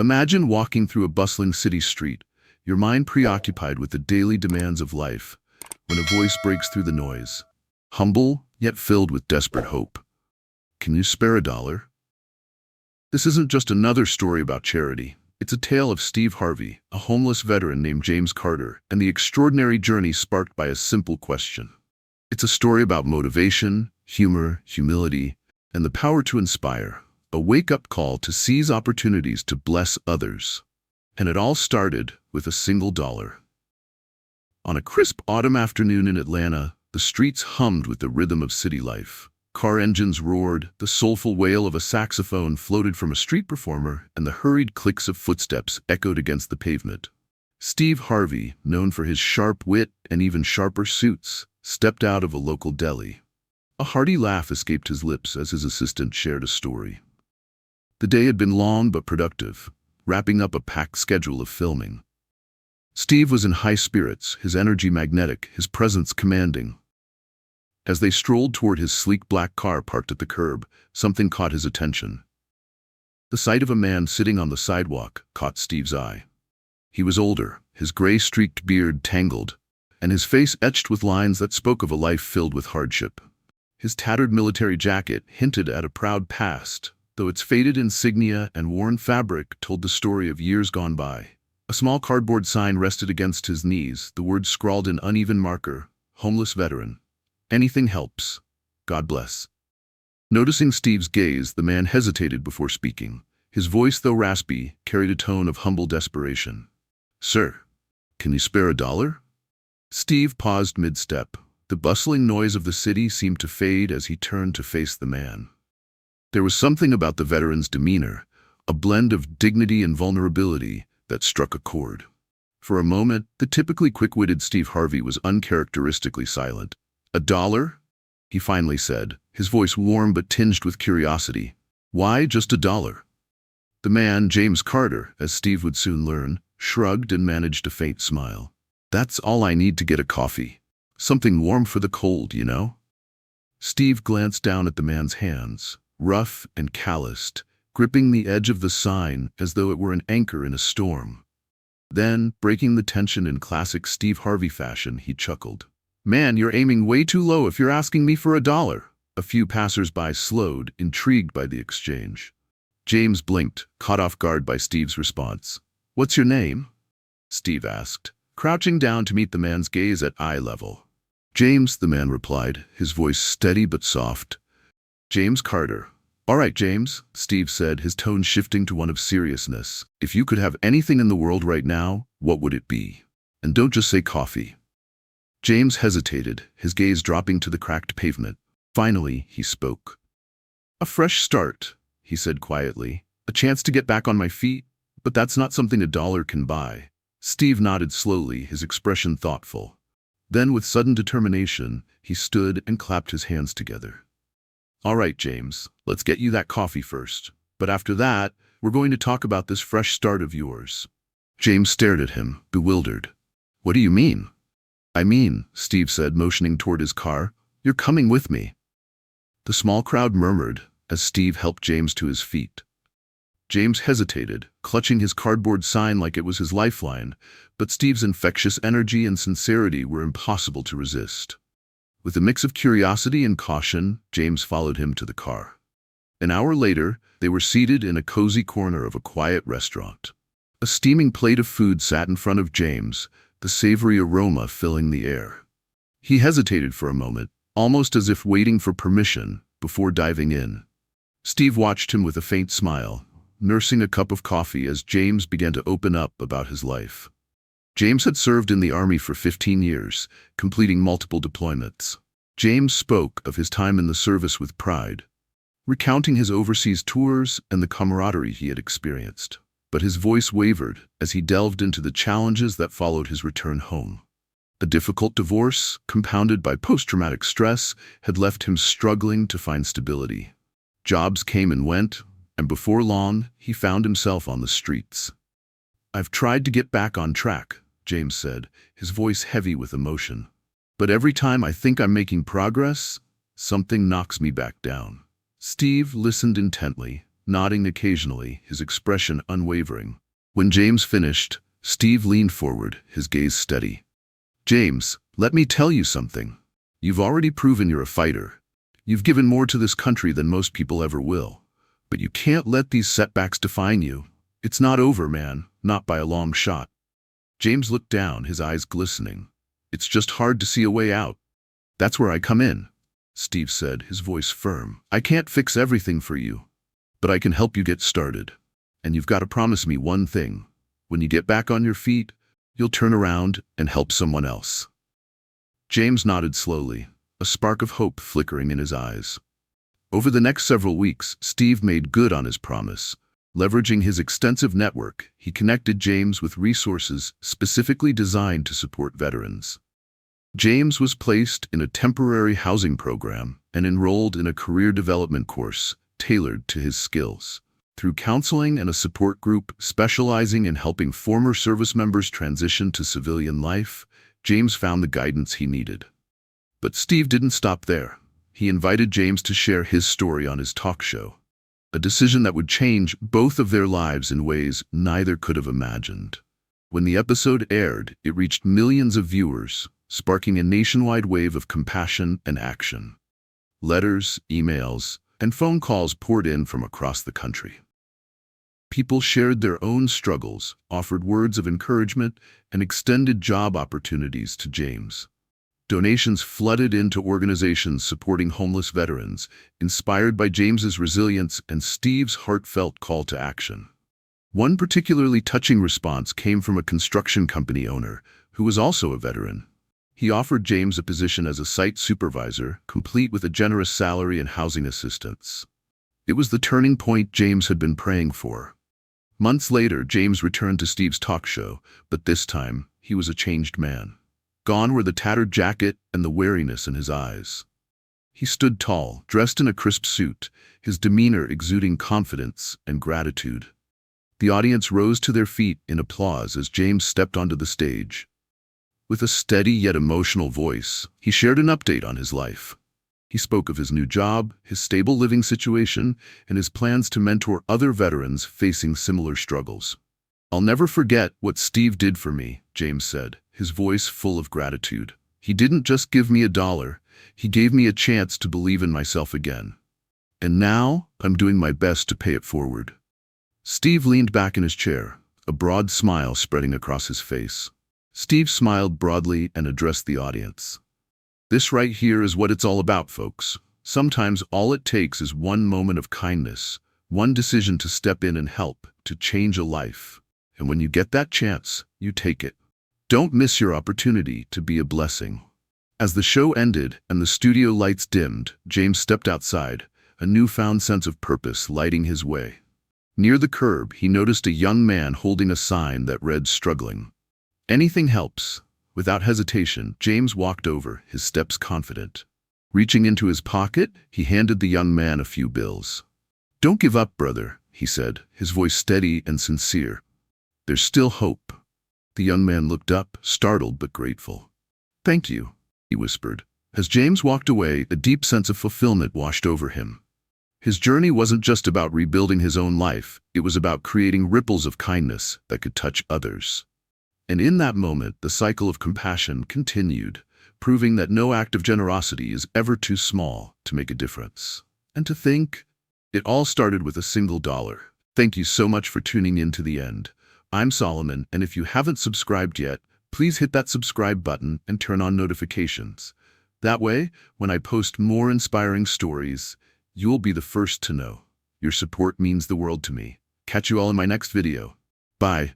Imagine walking through a bustling city street, your mind preoccupied with the daily demands of life, when a voice breaks through the noise, humble yet filled with desperate hope. Can you spare $1? This isn't just another story about charity. It's a tale of Steve Harvey, a homeless veteran named James Carter, and the extraordinary journey sparked by a simple question. It's a story about motivation, humor, humility, and the power to inspire, a wake-up call to seize opportunities to bless others. And it all started with a single dollar. On a crisp autumn afternoon in Atlanta, the streets hummed with the rhythm of city life. Car engines roared, the soulful wail of a saxophone floated from a street performer, and the hurried clicks of footsteps echoed against the pavement. Steve Harvey, known for his sharp wit and even sharper suits, stepped out of a local deli. A hearty laugh escaped his lips as his assistant shared a story. The day had been long but productive, wrapping up a packed schedule of filming. Steve was in high spirits, his energy magnetic, his presence commanding. As they strolled toward his sleek black car parked at the curb, something caught his attention. The sight of a man sitting on the sidewalk caught Steve's eye. He was older, his gray-streaked beard tangled, and his face etched with lines that spoke of a life filled with hardship. His tattered military jacket hinted at a proud past, though its faded insignia and worn fabric told the story of years gone by. A small cardboard sign rested against his knees, the words scrawled in uneven marker, "Homeless Veteran. Anything helps. God bless." Noticing Steve's gaze, the man hesitated before speaking. His voice, though raspy, carried a tone of humble desperation. "Sir, can you spare $1?" Steve paused mid-step. The bustling noise of the city seemed to fade as he turned to face the man. There was something about the veteran's demeanor, a blend of dignity and vulnerability, that struck a chord. For a moment, the typically quick-witted Steve Harvey was uncharacteristically silent. $1? He finally said, his voice warm but tinged with curiosity. Why just $1? The man, James Carter, as Steve would soon learn, shrugged and managed a faint smile. "That's all I need to get a coffee. Something warm for the cold, you know?" Steve glanced down at the man's hands, rough and calloused, gripping the edge of the sign as though it were an anchor in a storm. Then, breaking the tension in classic Steve Harvey fashion, he chuckled. "Man, you're aiming way too low if you're asking me for $1. A few passers-by slowed, intrigued by the exchange. James blinked, caught off guard by Steve's response. "What's your name?" Steve asked, crouching down to meet the man's gaze at eye level. "James," the man replied, his voice steady but soft. "James Carter." "All right, James," Steve said, his tone shifting to one of seriousness. "If you could have anything in the world right now, what would it be? And don't just say coffee." James hesitated, his gaze dropping to the cracked pavement. Finally, he spoke. "A fresh start," he said quietly. "A chance to get back on my feet, but that's not something $1 can buy." Steve nodded slowly, his expression thoughtful. Then, with sudden determination, he stood and clapped his hands together. "All right, James, let's get you that coffee first. But after that, we're going to talk about this fresh start of yours." James stared at him, bewildered. "What do you mean?" "I mean," Steve said, motioning toward his car, "you're coming with me." The small crowd murmured as Steve helped James to his feet. James hesitated, clutching his cardboard sign like it was his lifeline, but Steve's infectious energy and sincerity were impossible to resist. With a mix of curiosity and caution, James followed him to the car. An hour later, they were seated in a cozy corner of a quiet restaurant. A steaming plate of food sat in front of James, the savory aroma filling the air. He hesitated for a moment, almost as if waiting for permission, before diving in. Steve watched him with a faint smile, nursing a cup of coffee as James began to open up about his life. James had served in the Army for 15 years, completing multiple deployments. James spoke of his time in the service with pride, recounting his overseas tours and the camaraderie he had experienced. But his voice wavered as he delved into the challenges that followed his return home. A difficult divorce, compounded by post-traumatic stress, had left him struggling to find stability. Jobs came and went, and before long, he found himself on the streets. "I've tried to get back on track," James said, his voice heavy with emotion. "But every time I think I'm making progress, something knocks me back down." Steve listened intently, nodding occasionally, his expression unwavering. When James finished, Steve leaned forward, his gaze steady. "James, let me tell you something. You've already proven you're a fighter. You've given more to this country than most people ever will. But you can't let these setbacks define you. It's not over, man, not by a long shot." James looked down, his eyes glistening. "It's just hard to see a way out." "That's where I come in," Steve said, his voice firm. "I can't fix everything for you, but I can help you get started. And you've got to promise me one thing. When you get back on your feet, you'll turn around and help someone else." James nodded slowly, a spark of hope flickering in his eyes. Over the next several weeks, Steve made good on his promise. Leveraging his extensive network, he connected James with resources specifically designed to support veterans. James was placed in a temporary housing program and enrolled in a career development course tailored to his skills. Through counseling and a support group specializing in helping former service members transition to civilian life, James found the guidance he needed. But Steve didn't stop there. He invited James to share his story on his talk show, a decision that would change both of their lives in ways neither could have imagined. When the episode aired, it reached millions of viewers, sparking a nationwide wave of compassion and action. Letters, emails, and phone calls poured in from across the country. People shared their own struggles, offered words of encouragement, and extended job opportunities to James. Donations flooded into organizations supporting homeless veterans, inspired by James's resilience and Steve's heartfelt call to action. One particularly touching response came from a construction company owner who was also a veteran. He offered James a position as a site supervisor, complete with a generous salary and housing assistance. It was the turning point James had been praying for. Months later, James returned to Steve's talk show, but this time, he was a changed man. Gone were the tattered jacket and the wariness in his eyes. He stood tall, dressed in a crisp suit, his demeanor exuding confidence and gratitude. The audience rose to their feet in applause as James stepped onto the stage. With a steady yet emotional voice, he shared an update on his life. He spoke of his new job, his stable living situation, and his plans to mentor other veterans facing similar struggles. "I'll never forget what Steve did for me," James said, his voice full of gratitude. "He didn't just give me $1, he gave me a chance to believe in myself again. And now, I'm doing my best to pay it forward." Steve leaned back in his chair, a broad smile spreading across his face. Steve smiled broadly and addressed the audience. "This right here is what it's all about, folks. Sometimes all it takes is one moment of kindness, one decision to step in and help, to change a life. And when you get that chance, you take it. Don't miss your opportunity to be a blessing." As the show ended and the studio lights dimmed, James stepped outside, a newfound sense of purpose lighting his way. Near the curb, he noticed a young man holding a sign that read "Struggling." "Anything helps." Without hesitation, James walked over, his steps confident. Reaching into his pocket, he handed the young man a few bills. "Don't give up, brother," he said, his voice steady and sincere. "There's still hope." The young man looked up, startled but grateful. "Thank you," he whispered. As James walked away, a deep sense of fulfillment washed over him. His journey wasn't just about rebuilding his own life, it was about creating ripples of kindness that could touch others. And in that moment, the cycle of compassion continued, proving that no act of generosity is ever too small to make a difference. And to think, it all started with a single dollar. Thank you so much for tuning in to the end. I'm Solomon, and if you haven't subscribed yet, please hit that subscribe button and turn on notifications. That way, when I post more inspiring stories, you'll be the first to know. Your support means the world to me. Catch you all in my next video. Bye.